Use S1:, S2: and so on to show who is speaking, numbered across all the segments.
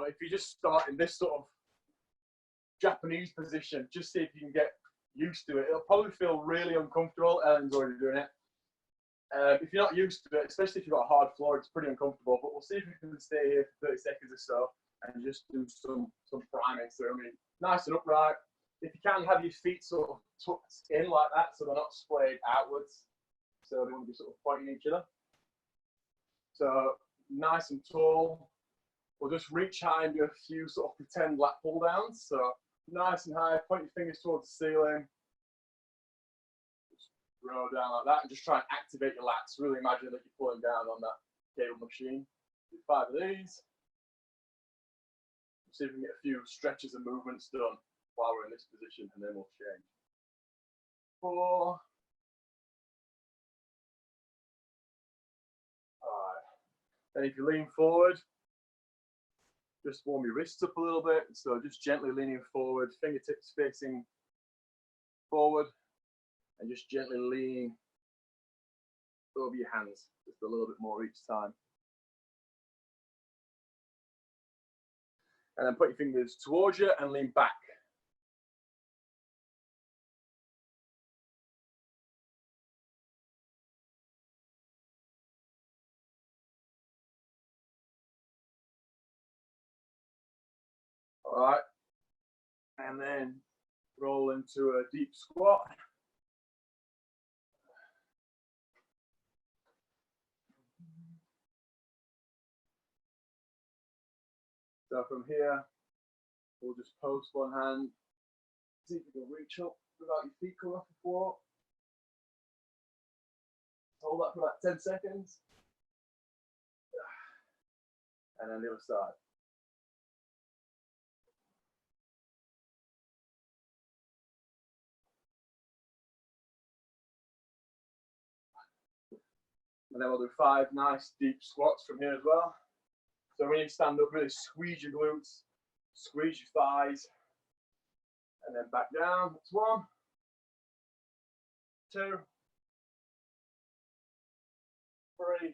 S1: if you just start in this sort of Japanese position, just see if you can get used to it. It'll probably feel really uncomfortable. Ellen's already doing it. If you're not used to it, especially if you've got a hard floor, it's pretty uncomfortable. But we'll see if we can stay here for 30 seconds or so and just do some priming. So, I mean, nice and upright. If you can, have your feet sort of tucked in like that so they're not splayed outwards. So they want to be sort of pointing at each other. So, nice and tall. We'll just reach high and do a few sort of pretend lat pull downs. So, nice and high, point your fingers towards the ceiling. Just roll down like that and just try and activate your lats. Really imagine that you're pulling down on that cable machine. Do 5 of these. See if we can get a few stretches and movements done while we're in this position, and then we'll change. 4. 5. Then if you lean forward, just warm your wrists up a little bit. So just gently leaning forward, fingertips facing forward, and just gently lean over your hands, just a little bit more each time. And then put your fingers towards you and lean back. All right. And then roll into a deep squat. So from here, we'll just post one hand. See if you can reach up without your feet coming off the floor. Hold that for about 10 seconds. And then the other side. And then we'll do 5 nice deep squats from here as well. So when you stand up, really squeeze your glutes, squeeze your thighs, and then back down. That's 1, 2, 3,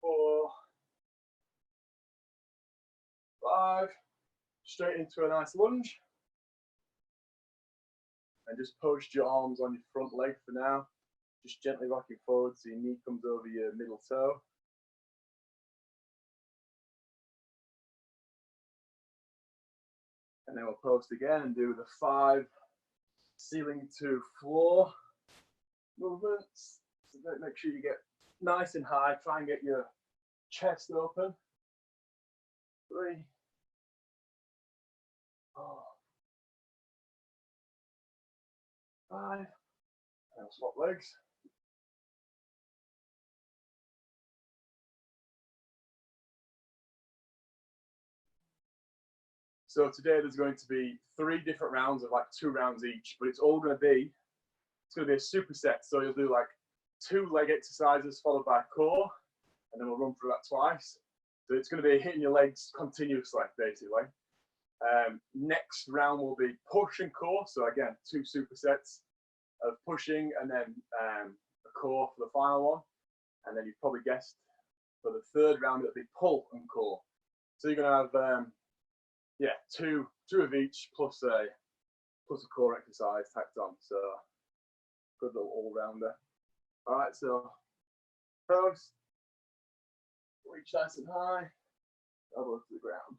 S1: 4, 5. Straight into a nice lunge. And just post your arms on your front leg for now. Just gently rocking forward so your knee comes over your middle toe. And then we'll post again and do the 5 ceiling to floor movements. So make sure you get nice and high. Try and get your chest open. 3, 4, 5. And we'll swap legs. So today there's going to be 3 different rounds of like 2 rounds each, but it's all going to be, it's going to be a superset. So you'll do like 2 leg exercises followed by core, and then we'll run through that twice. So it's going to be hitting your legs continuously, basically. Next round will be push and core. So again, 2 supersets of pushing and then a core for the final one. And then you've probably guessed for the 3rd round, it'll be pull and core. So you're going to have, yeah, two of each plus a core exercise tacked on. So good little all-rounder. All right, so post, reach nice and high, elbows to the ground.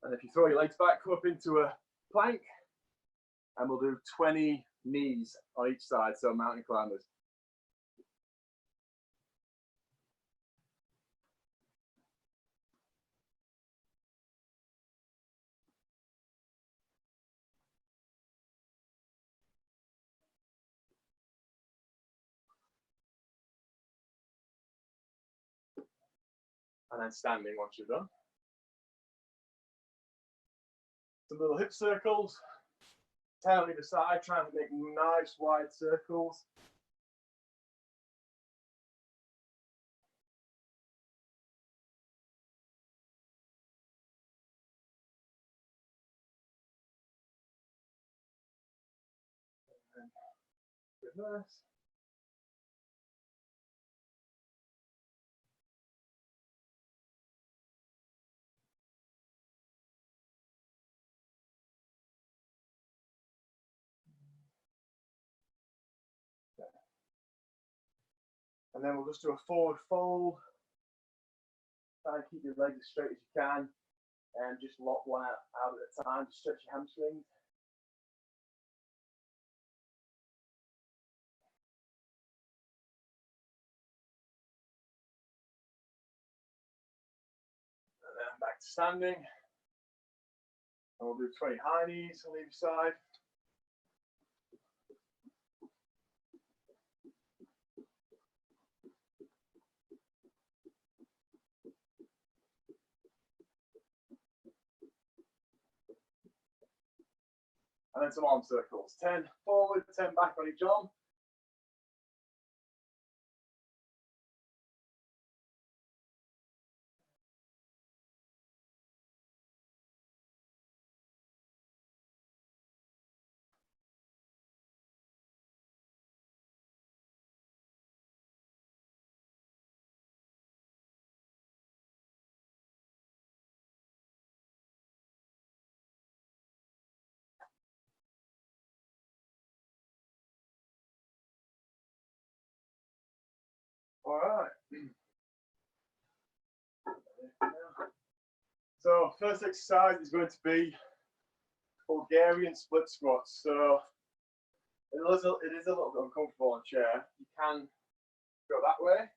S1: And if you throw your legs back, come up into a plank, and we'll do 20 knees on each side, so mountain climbers. And then standing once you're done. Some little hip circles. Tail on either side, trying to make nice wide circles. reverse. And then we'll just do a forward fold. Try and keep your legs as straight as you can, and just lock one out at a time to stretch your hamstrings. And then back to standing. And we'll do 20 high knees on either side. And then some arm circles. 10 forward, 10 back on each arm. All right. So first exercise is going to be Bulgarian split squats. So it is a little bit uncomfortable on a chair. You can go that way.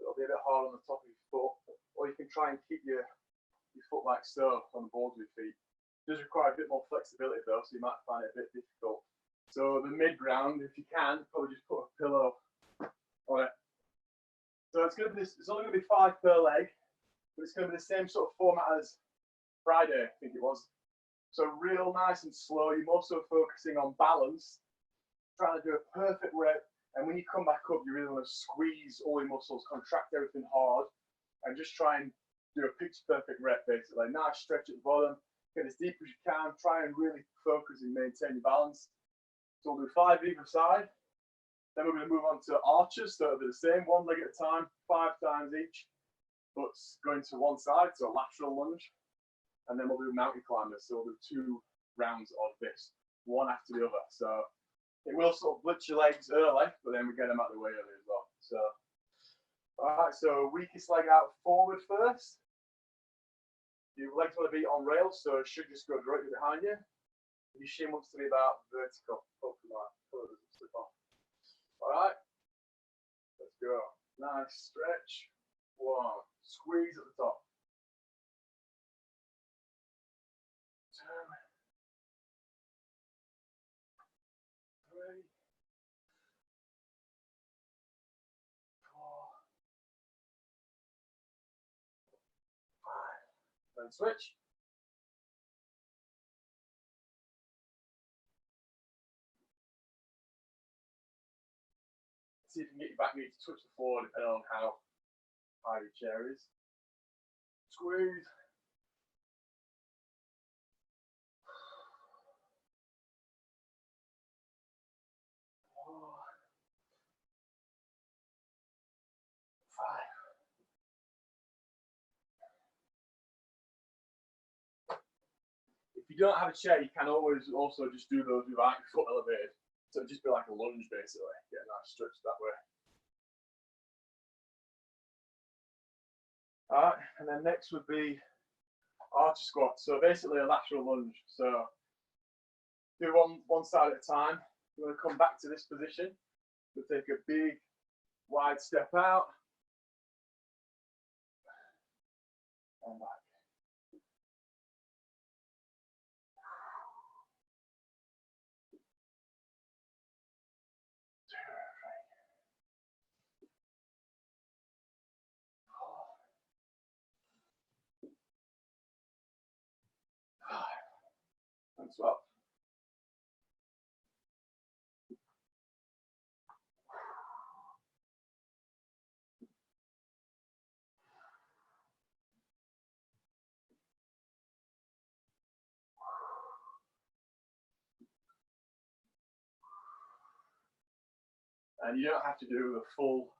S1: It'll be a bit hard on the top of your foot, or you can try and keep your foot like so on the balls of your feet. It does require a bit more flexibility though, so you might find it a bit difficult. So the mid ground, if you can, probably just put a pillow on it. So it's only going to be 5 per leg, but it's going to be the same sort of format as Friday, I think it was. So real nice and slow. You're also focusing on balance, trying to do a perfect rep. And when you come back up, you really want to squeeze all your muscles, contract everything hard, and just try and do a pitch perfect rep, basically. Nice stretch at the bottom, get as deep as you can, try and really focus and maintain your balance. So we'll do 5 either side. Then we're going to move on to arches, so it'll be the same, 1 leg at a time, 5 times each, but going to one side, so lateral lunge. And then we'll do mountain climbers, so we'll do 2 rounds of this, one after the other. So it will sort of blitz your legs early, but then we get them out of the way early as well. So, all right, so weakest leg out forward first. Your legs want to be on rails, so it should just go directly behind you. Your shin wants to be about vertical. All right, let's go. Nice stretch. 1, squeeze at the top. 2, 3, 4, 5. Then switch. See if you can get your back knee to touch the floor depending on how high your chair is. Squeeze. 4, 5. If you don't have a chair, you can always also just do those without your foot elevated. So it'd just be like a lunge basically. Get a nice stretch that way. Alright, and then next would be archer squat. So basically a lateral lunge. So do one side at a time. You're going to come back to this position. We'll take a big wide step out. And back. And swap. And you don't have to do the full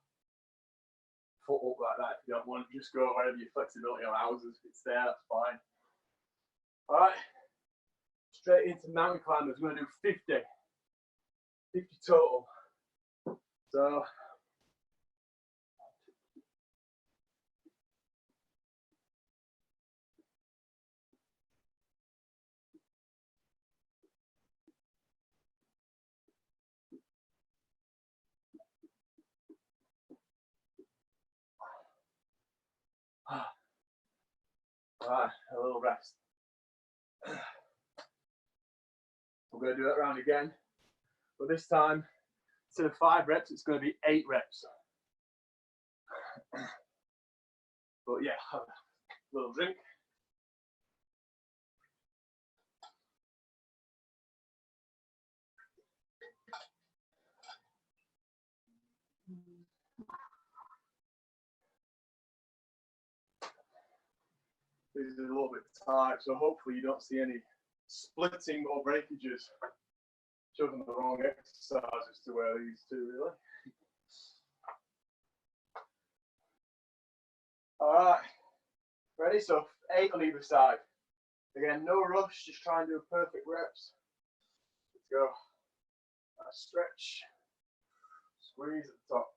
S1: foot up like that if you don't want. Just go wherever your flexibility allows us. If it's there, that's fine. All right, straight into mountain climbers. We're going to do 50 total. So all right, a little rest. We're going to do that round again, but this time instead of 5 reps, it's going to be 8 reps. But yeah, have a little drink. This is a little bit tight, so hopefully you don't see any splitting or breakages. Chosen the wrong exercises to wear these two, really. All right, ready? So 8 on either side. Again, no rush, just try and do perfect reps. Let's go. Stretch, squeeze at the top.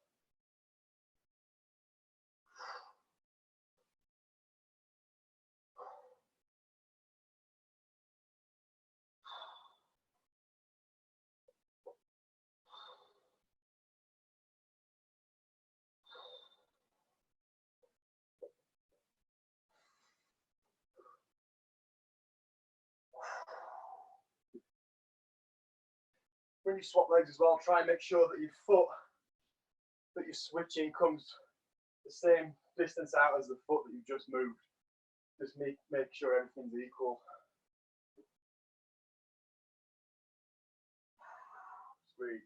S1: When you swap legs as well, try and make sure that your foot that you're switching comes the same distance out as the foot that you've just moved. Just make sure everything's equal. Squeeze.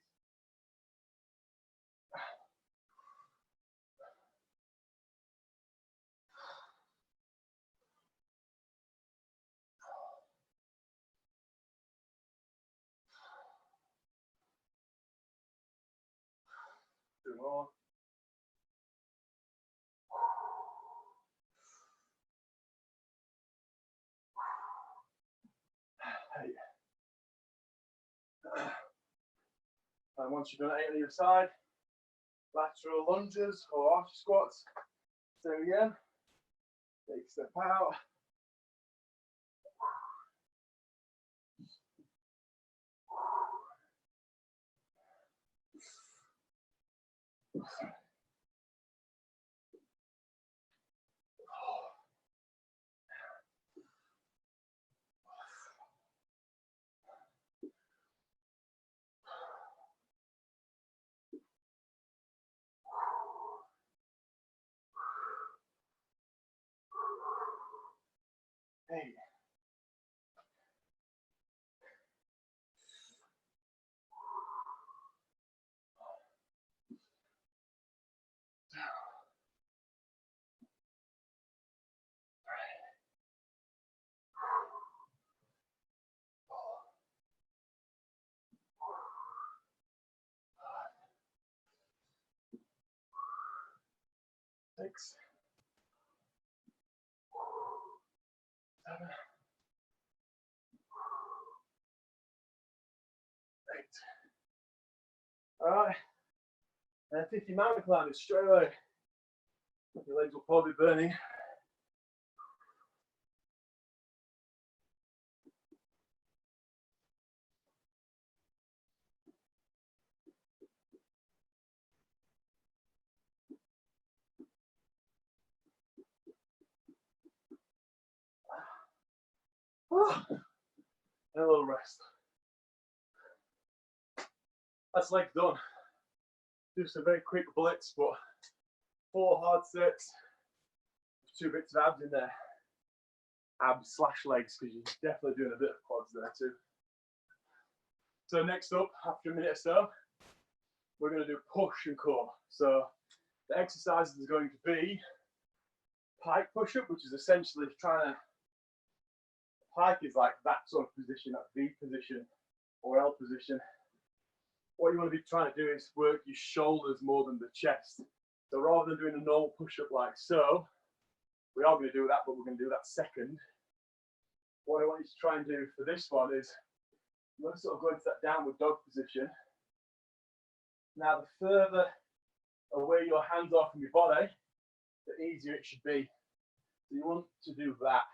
S1: Two more. And once you've done 8 on either side, lateral lunges or arch squats. Same again. Take a step out. Hey. Six. 7. 8. All right. And 50 mountain climbers straight away. Your legs will probably be burning. And a little rest. That's legs done. Just a very quick blitz, but 4 hard sets, 2 bits of abs in there. Abs / legs, because you're definitely doing a bit of quads there too. So next up, after a minute or so, we're going to do push and core. So the exercise is going to be pike push up, which is essentially trying to, pike is like that sort of position, that V position or L position. what you want to be trying to do is work your shoulders more than the chest. So rather than doing a normal push-up like so, we are going to do that, but we're going to do that second. What I want you to try and do for this one is, you want to sort of go into that downward dog position. Now, the further away your hands are from your body, the easier it should be. So you want to do that.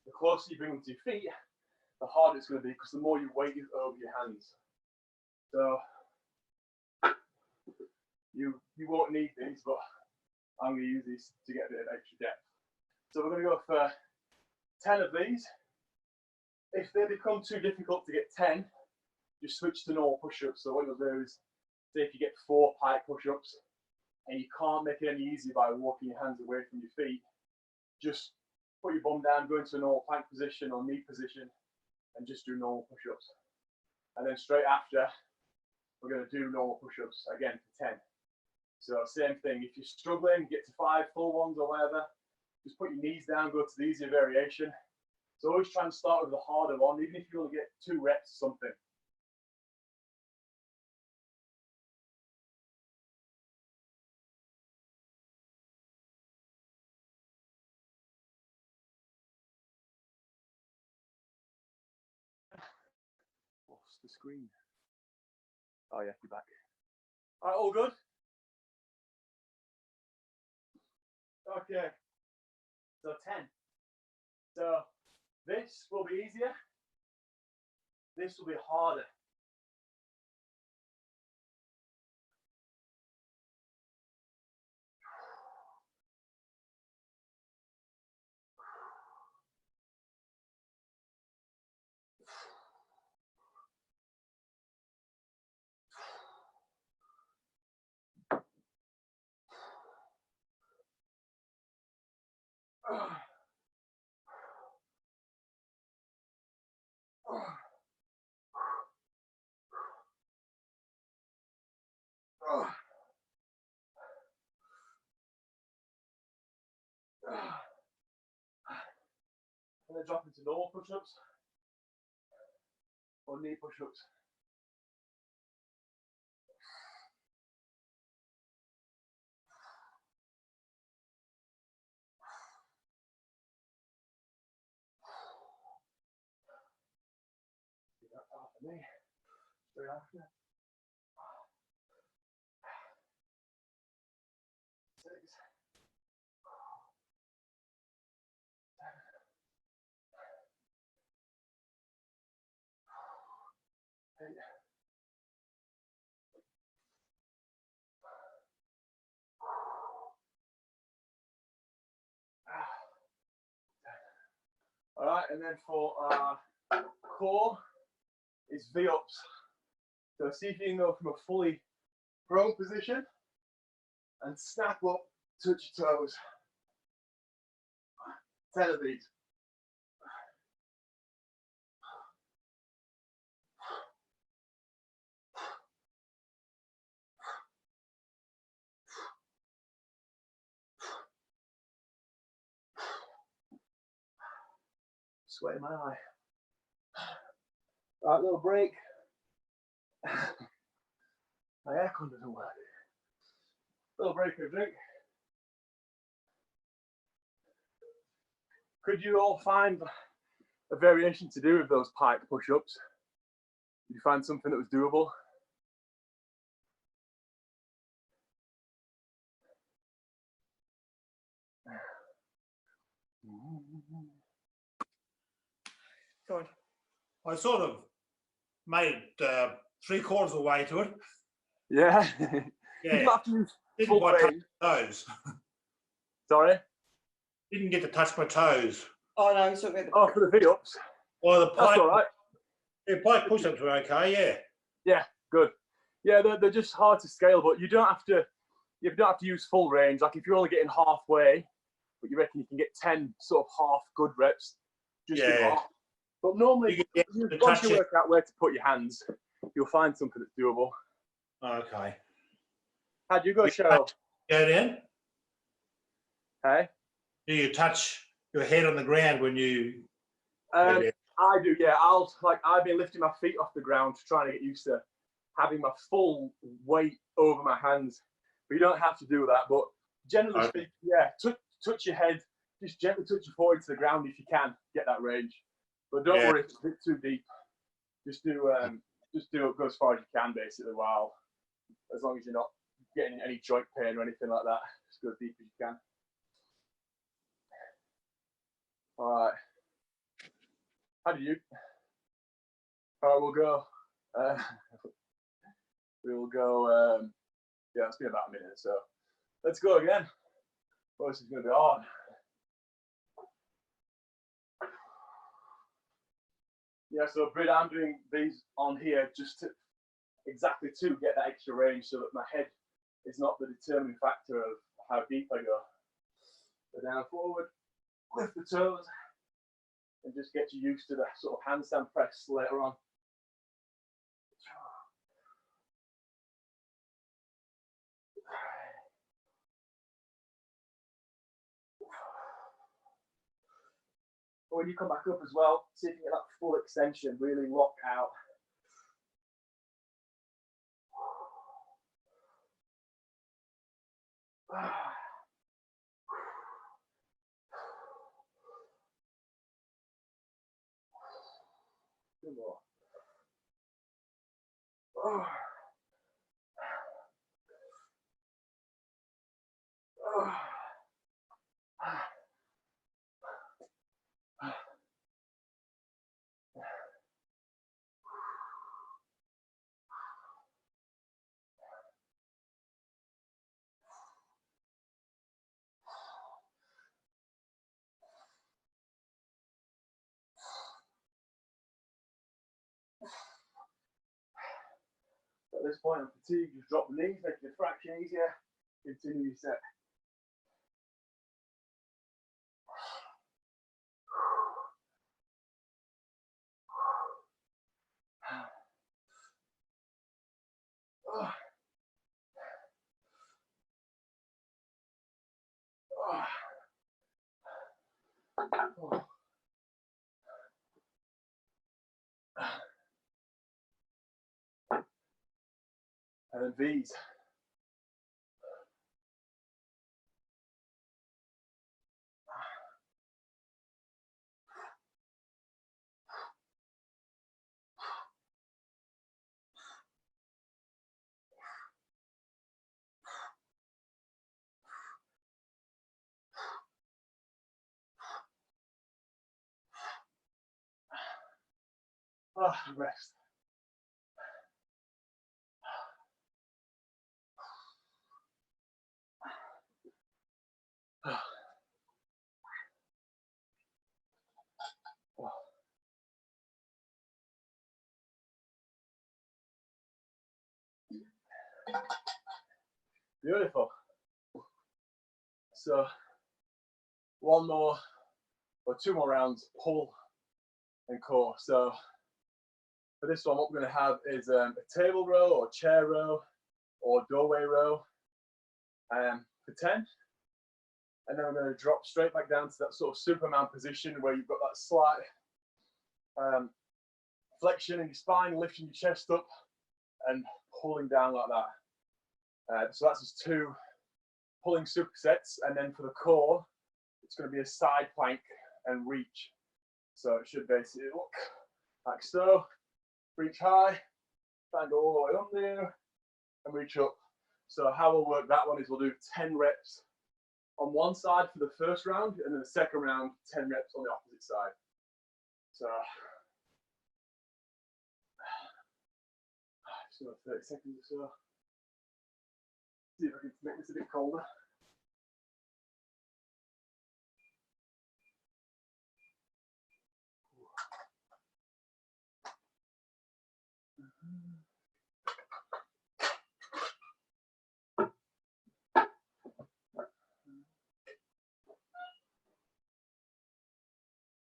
S1: The closer you bring them to your feet, the harder it's going to be, because the more you weight is over your hands. So you won't need these, but I'm going to use these to get a bit of extra depth. So we're going to go for 10 of these. If they become too difficult to get 10, just switch to normal push-ups. So what you'll do is, say if you get 4 pike push-ups and you can't make it any easier by walking your hands away from your feet, just put your bum down, go into a normal plank position or knee position, and just do normal push-ups. And then straight after, we're going to do normal push-ups again for 10. So same thing, if you're struggling, get to 5 full ones or whatever, just put your knees down, go to the easier variation. So always try and start with the harder one, even if you only get 2 reps or something. What's the screen? Oh yeah, you're back. All right, all good? Okay, so 10. So this will be easier. This will be harder. And then drop into normal push-ups or knee push-ups. Do that after me. Straight after. 6. 7. 8. All right, and then for core is V-ups. So see if you can go from a fully prone position and snap up, touch your toes. 10 of these. Sweat in my eye. All right, little break. My aircon doesn't work. Little break for a drink. Could you all find a variation to do with those pike push-ups? Did you find something that was doable?
S2: Go on. I sort of made 3/4 of the way to it.
S1: Yeah.
S2: Yeah.
S1: You have to use
S2: Didn't quite touch my toes.
S1: Sorry?
S2: Didn't get to touch my toes.
S3: Oh no, it's okay.
S1: Oh, for the V-ups?
S2: Well, the
S1: That's
S2: pike,
S1: all right.
S2: yeah, pike push-ups were okay, yeah.
S1: Yeah, good. Yeah, they're just hard to scale, but you don't have to use full range. Like if you're only getting halfway, but you reckon you can get 10 sort of half good reps, just do half. But normally, once you work out where to put your hands, you'll find something that's doable.
S2: Okay.
S1: How'd you go, Cheryl?
S2: Go down?
S1: Hey?
S2: Do you touch your head on the ground when you...
S1: I do, yeah. I've been lifting my feet off the ground, trying to get used to having my full weight over my hands. But you don't have to do that. But generally speaking, yeah, touch your head, just gently touch your forehead to the ground if you can get that range. But don't worry if it's a bit too deep. Just do go as far as you can, basically. While as long as you're not getting any joint pain or anything like that, just go as deep as you can. All right. How do you? All right, we'll go. We'll go. Yeah, it's been about a minute, so let's go again. Oh, this is going to be hard. Yeah, so Brid, I'm doing these on here just to exactly to get that extra range, so that my head is not the determining factor of how deep I go. Go down, forward, lift the toes, and just get you used to the sort of handstand press later on. When you come back up as well, see if you get that full extension, really lock out. Two more. At this point, I'm fatigued, just drop the knees, make it a fraction easier. Continue your set. And then V's. Rest. Beautiful. So one more or two more rounds, pull and core. So for this one, what we're going to have is a table row or chair row or doorway row for 10. And then we're going to drop straight back down to that sort of Superman position where you've got that slight flexion in your spine, lifting your chest up and pulling down like that. So that's just 2 pulling supersets. And then for the core, it's going to be a side plank and reach. So it should basically look like so. Reach high, try and go all the way up there and reach up. So how we'll work that one is we'll do 10 reps on one side for the first round, and then the second round, 10 reps on the opposite side. So just another 30 seconds or so. See if I can make this a bit colder.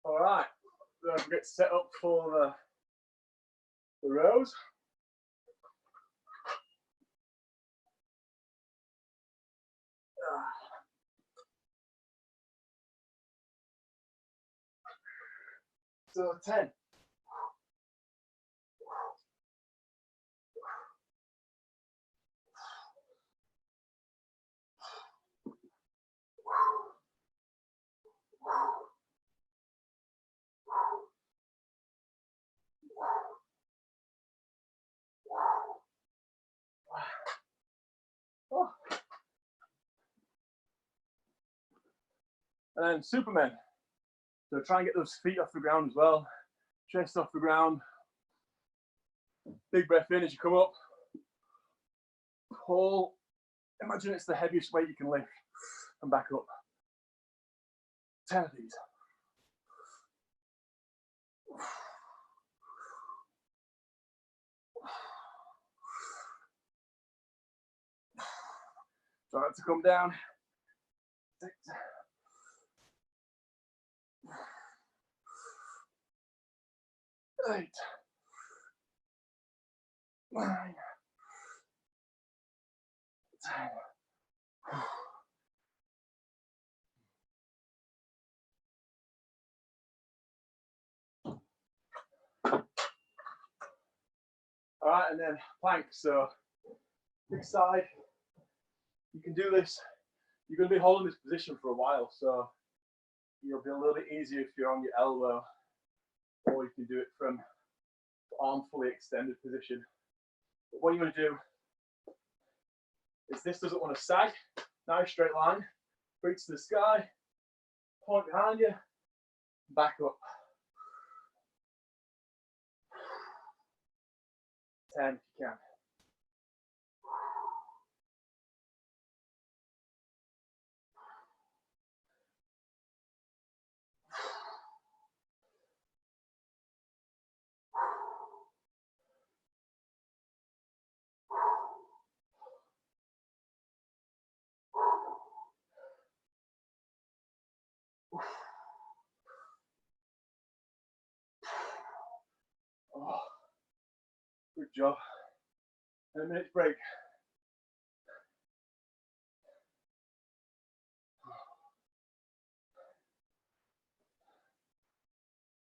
S1: All right, so get set up for the rows. So 10. Oh. And then Superman. So try and get those feet off the ground as well. Chest off the ground. Big breath in as you come up. Pull. Imagine it's the heaviest weight you can lift. And back up. 10 of these. Try not to come down. 6. 8. 9. 10. All right, and then plank. So big side. You can do this. You're going to be holding this position for a while, so it'll be a little bit easier if you're on your elbow, or you can do it from the arm fully extended position. But what you're going to do is this doesn't want to sag. Nice straight line, reach to the sky, point behind you, back up. 10 if you can. Oh, good job. And a minute's break.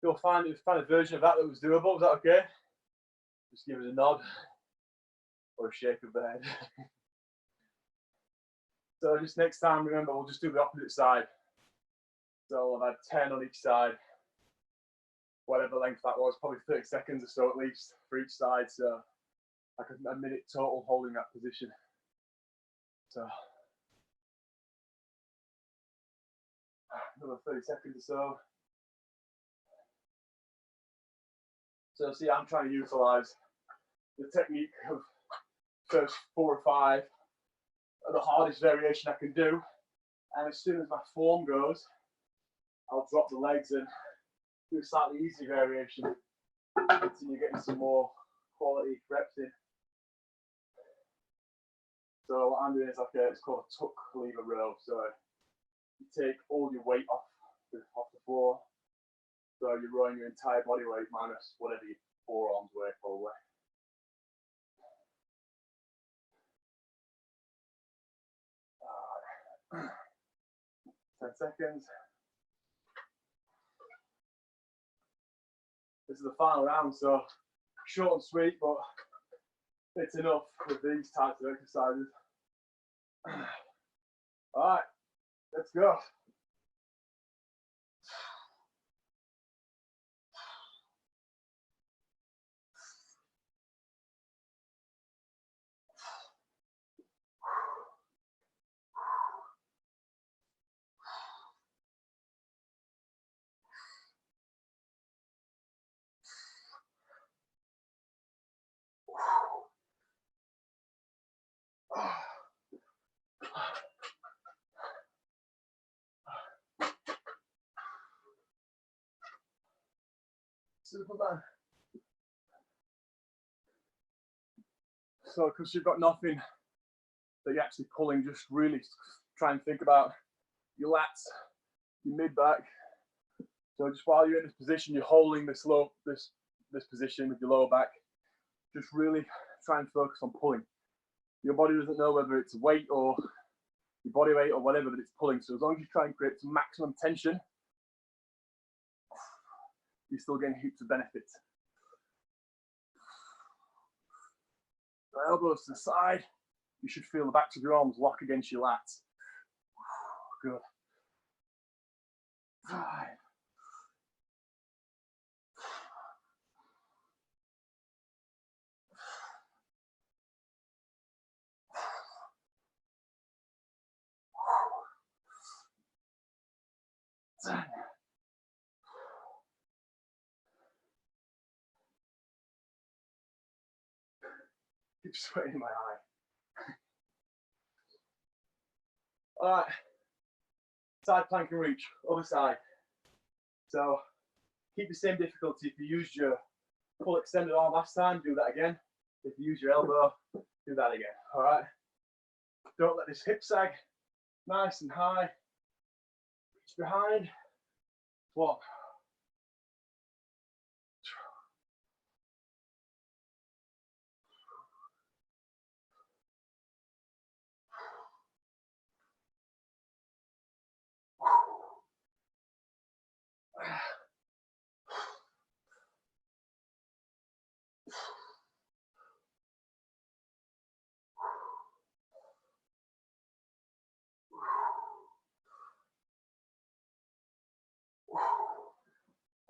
S1: You'll find a version of that was doable. Is that okay? Just give it a nod or a shake of the head. So just next time, remember, we'll just do the opposite side. So I've had 10 on each side. Whatever length that was, probably 30 seconds or so at least for each side. So like a minute total holding that position. So another 30 seconds or so. So see, I'm trying to utilize the technique of first 4 or 5 are the hardest variation I can do. And as soon as my form goes, I'll drop the legs and do a slightly easier variation until you're getting some more quality reps in. So what I'm doing is it's called a tuck lever row. So you take all your weight off the floor. So you're rowing your entire body weight minus whatever your forearms weigh probably. Alright. 10 seconds. This is the final round, so short and sweet, but it's enough with these types of exercises. Alright, let's go. Superman. So, because you've got nothing that you're actually pulling, just really try and think about your lats, your mid back. So just while you're in this position, you're holding this position with your lower back. Just really try and focus on pulling. Your body doesn't know whether it's weight or your body weight or whatever that it's pulling. So as long as you try and create some maximum tension, you're still getting heaps of benefits. The elbows to the side. You should feel the backs of your arms lock against your lats. Good. 5. 10. Keep sweating in my eye. All right. Side plank and reach, other side. So keep the same difficulty. If you used your full extended arm last time, do that again. If you use your elbow, do that again. All right. Don't let this hip sag. Nice and high. Reach behind. 1.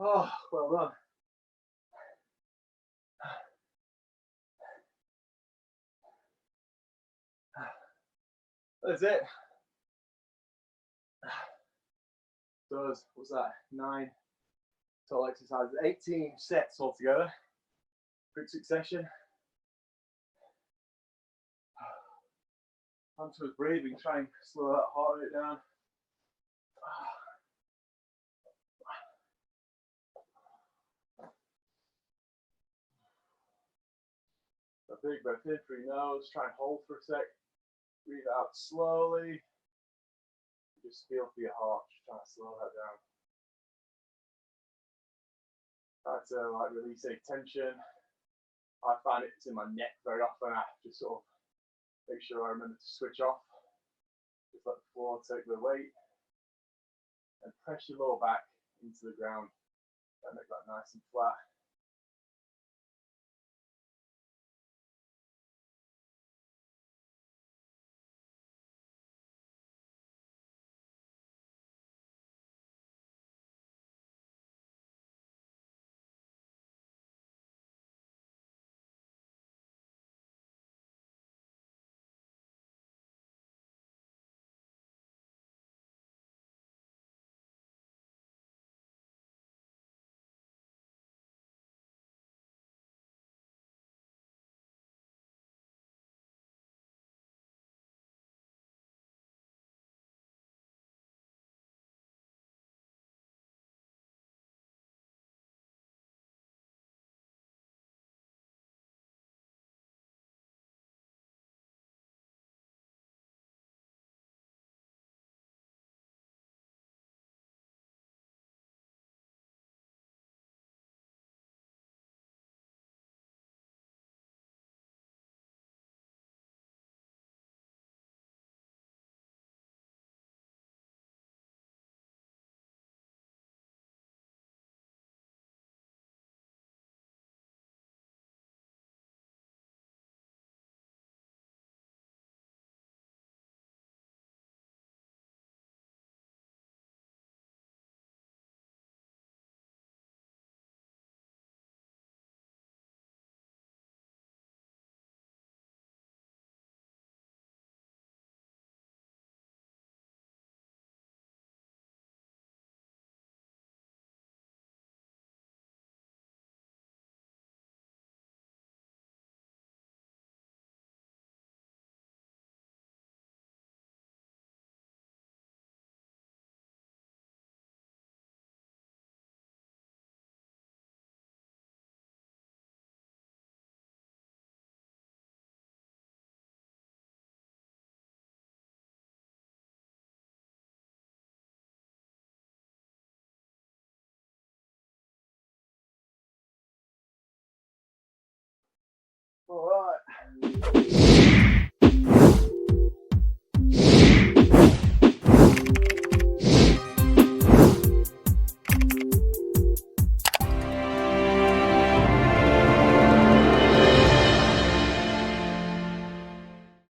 S1: Oh, well done. That's it. Those, what's that? 9 total exercises, 18 sets altogether. Quick succession. Onto his breathing, try and slow that heart rate down. A big breath in through your nose, try and hold for a sec. Breathe out slowly. Just feel for your heart, just try to slow that down. Try to like release any tension. I find it's in my neck very often. I just sort of make sure I remember to switch off. Just let the floor take the weight. And press your lower back into the ground. And make that nice and flat. All